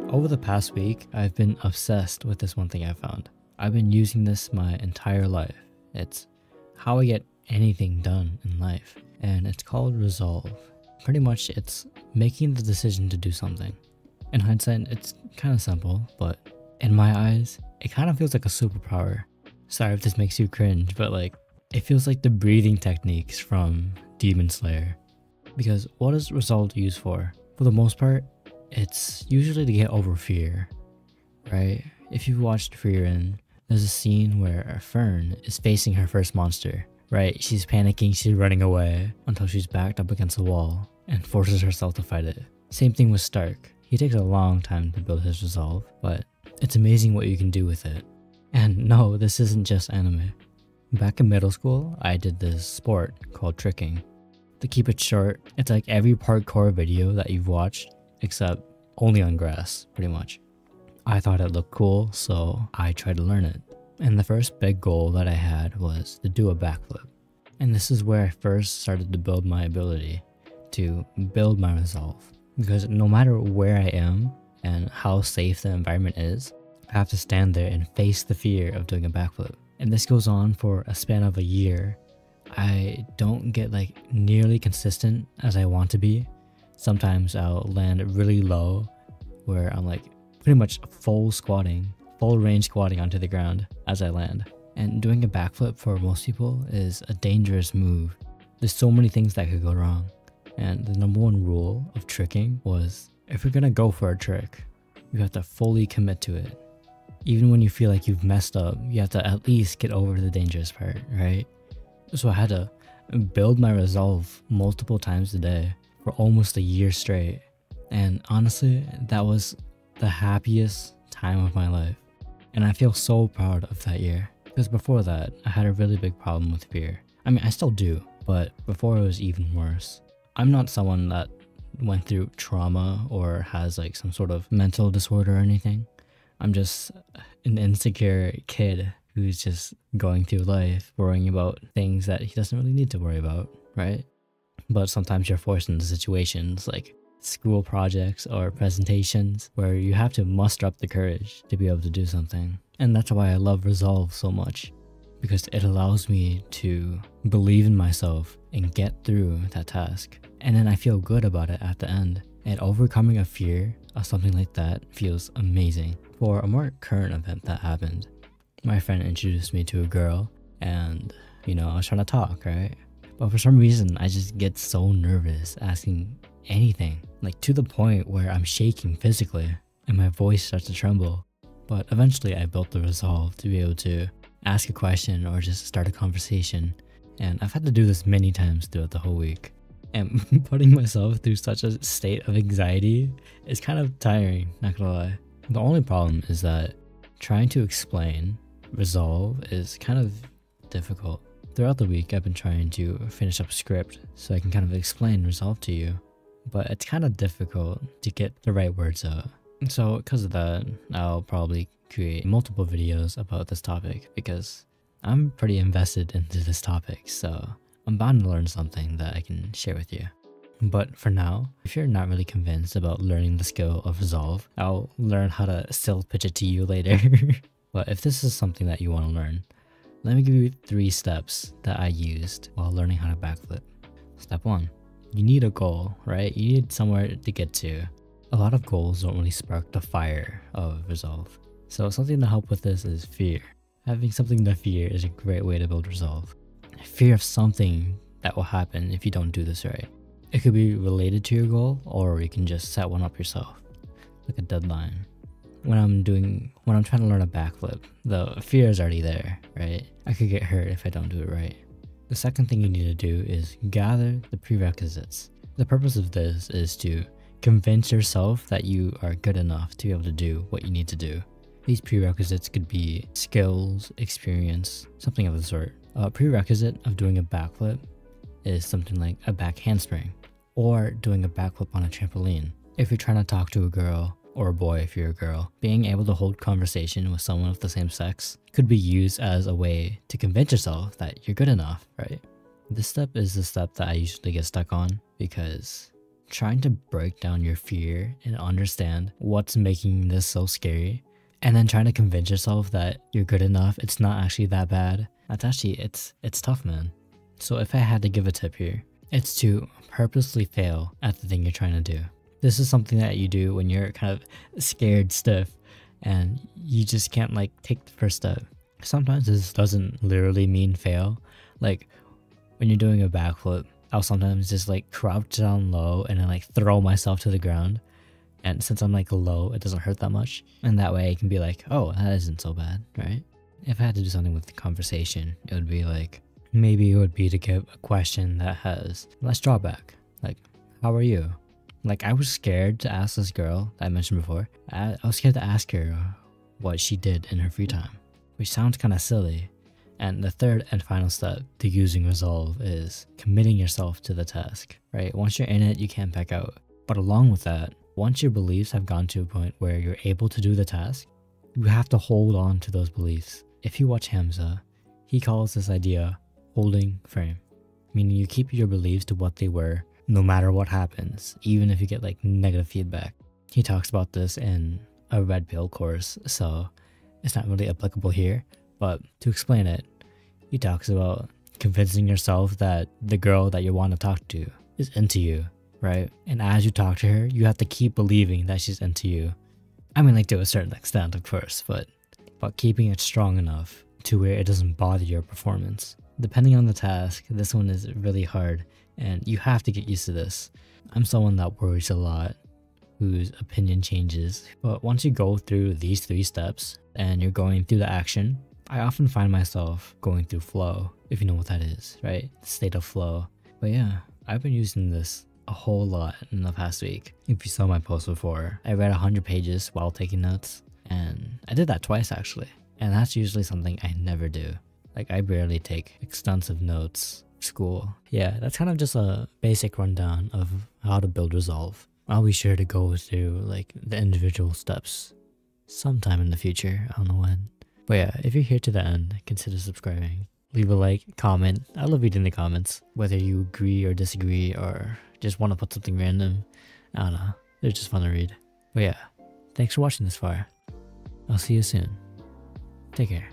Over the past week, I've been obsessed with this one thing I found. I've been using this my entire life. It's how I get anything done in life, and it's called resolve. Pretty much, it's making the decision to do something. In hindsight, it's kind of simple, but in my eyes, it kind of feels like a superpower. Sorry if this makes you cringe, but it feels like the breathing techniques from Demon Slayer. Because what is resolve used for? For the most part, it's usually to get over fear, right? If you've watched Frieren, there's a scene where Fern is facing her first monster, right? She's panicking, she's running away until she's backed up against a wall and forces herself to fight it. Same thing with Stark. He takes a long time to build his resolve, but it's amazing what you can do with it. And no, this isn't just anime. Back in middle school, I did this sport called tricking. To keep it short, it's like every parkour video that you've watched, except only on grass, pretty much. I thought it looked cool, so I tried to learn it. And the first big goal that I had was to do a backflip. And this is where I first started to build my ability, to build my resolve. Because no matter where I am and how safe the environment is, I have to stand there and face the fear of doing a backflip. And this goes on for a span of a year. I don't get nearly consistent as I want to be. Sometimes I'll land really low where I'm pretty much full range squatting onto the ground as I land. And doing a backflip for most people is a dangerous move. There's so many things that could go wrong. And the number one rule of tricking was, if you're gonna go for a trick, you have to fully commit to it. Even when you feel like you've messed up, you have to at least get over the dangerous part, right? So I had to build my resolve multiple times a day for almost a year straight. And honestly, that was the happiest time of my life. And I feel so proud of that year. Because before that, I had a really big problem with fear. I mean, I still do, but before it was even worse. I'm not someone that went through trauma or has some sort of mental disorder or anything. I'm just an insecure kid who's just going through life worrying about things that he doesn't really need to worry about, right? But sometimes you're forced into situations like school projects or presentations where you have to muster up the courage to be able to do something. And that's why I love resolve so much, because it allows me to believe in myself and get through that task. And then I feel good about it at the end. And overcoming a fear of something like that feels amazing. For a more current event that happened, my friend introduced me to a girl and, I was trying to talk, right? But for some reason, I just get so nervous asking anything, to the point where I'm shaking physically and my voice starts to tremble. But eventually I built the resolve to be able to ask a question or just start a conversation. And I've had to do this many times throughout the whole week. And putting myself through such a state of anxiety is kind of tiring, not gonna lie. The only problem is that trying to explain resolve is kind of difficult. Throughout the week, I've been trying to finish up a script so I can kind of explain resolve to you. But it's kind of difficult to get the right words out. So because of that, I'll probably create multiple videos about this topic because I'm pretty invested into this topic, so I'm bound to learn something that I can share with you. But for now, if you're not really convinced about learning the skill of resolve, I'll learn how to still pitch it to you later. But if this is something that you want to learn, let me give you 3 steps that I used while learning how to backflip. Step 1. You need a goal, right? You need somewhere to get to. A lot of goals don't really spark the fire of resolve. So something to help with this is fear. Having something to fear is a great way to build resolve. Fear of something that will happen if you don't do this right. It could be related to your goal, or you can just set one up yourself, like a deadline. When I'm trying to learn a backflip, the fear is already there, right? I could get hurt if I don't do it right. The second thing you need to do is gather the prerequisites. The purpose of this is to convince yourself that you are good enough to be able to do what you need to do. These prerequisites could be skills, experience, something of the sort. A prerequisite of doing a backflip is something like a back handspring, or doing a backflip on a trampoline. If you're trying to talk to a girl, or a boy if you're a girl, being able to hold conversation with someone of the same sex could be used as a way to convince yourself that you're good enough, right? This step is the step that I usually get stuck on because trying to break down your fear and understand what's making this so scary, and then trying to convince yourself that you're good enough, it's not actually that bad. That's actually, it's tough, man. So if I had to give a tip here, it's to purposely fail at the thing you're trying to do. This is something that you do when you're kind of scared stiff and you just can't like take the first step. Sometimes this doesn't literally mean fail. Like when you're doing a backflip, I'll sometimes just like crouch down low and then like throw myself to the ground. And since I'm like low, it doesn't hurt that much. And that way I can be like, oh, that isn't so bad, right? If I had to do something with the conversation, it would be like, maybe it would be to give a question that has less drawback. Like, how are you? Like, I was scared to ask this girl that I mentioned before. I was scared to ask her what she did in her free time, which sounds kind of silly. And the third and final step to using resolve is committing yourself to the task, right? Once you're in it, you can't back out. But along with that, once your beliefs have gone to a point where you're able to do the task, you have to hold on to those beliefs. If you watch Hamza, he calls this idea holding firm, meaning you keep your beliefs to what they were no matter what happens, even if you get like negative feedback. He talks about this in a red pill course, so it's not really applicable here, but to explain it, he talks about convincing yourself that the girl that you want to talk to is into you, right? And as you talk to her, you have to keep believing that she's into you. I mean, like to a certain extent, of course, but keeping it strong enough to where it doesn't bother your performance. Depending on the task, this one is really hard, and you have to get used to this. I'm someone that worries a lot, whose opinion changes, but once you go through these 3 steps and you're going through the action, I often find myself going through flow, if you know what that is, right? State of flow. But yeah, I've been using this a whole lot in the past week. If you saw my post before, I read 100 pages while taking notes, and I did that twice actually. And that's usually something I never do. Like I barely take extensive notes at school. Yeah, that's kind of just a basic rundown of how to build resolve. I'll be sure to go through like the individual steps sometime in the future. I don't know when. But yeah, if you're here to the end, consider subscribing. Leave a like, comment. I love reading the comments. Whether you agree or disagree or just want to put something random. I don't know. They're just fun to read. But yeah, thanks for watching this far. I'll see you soon. Take care.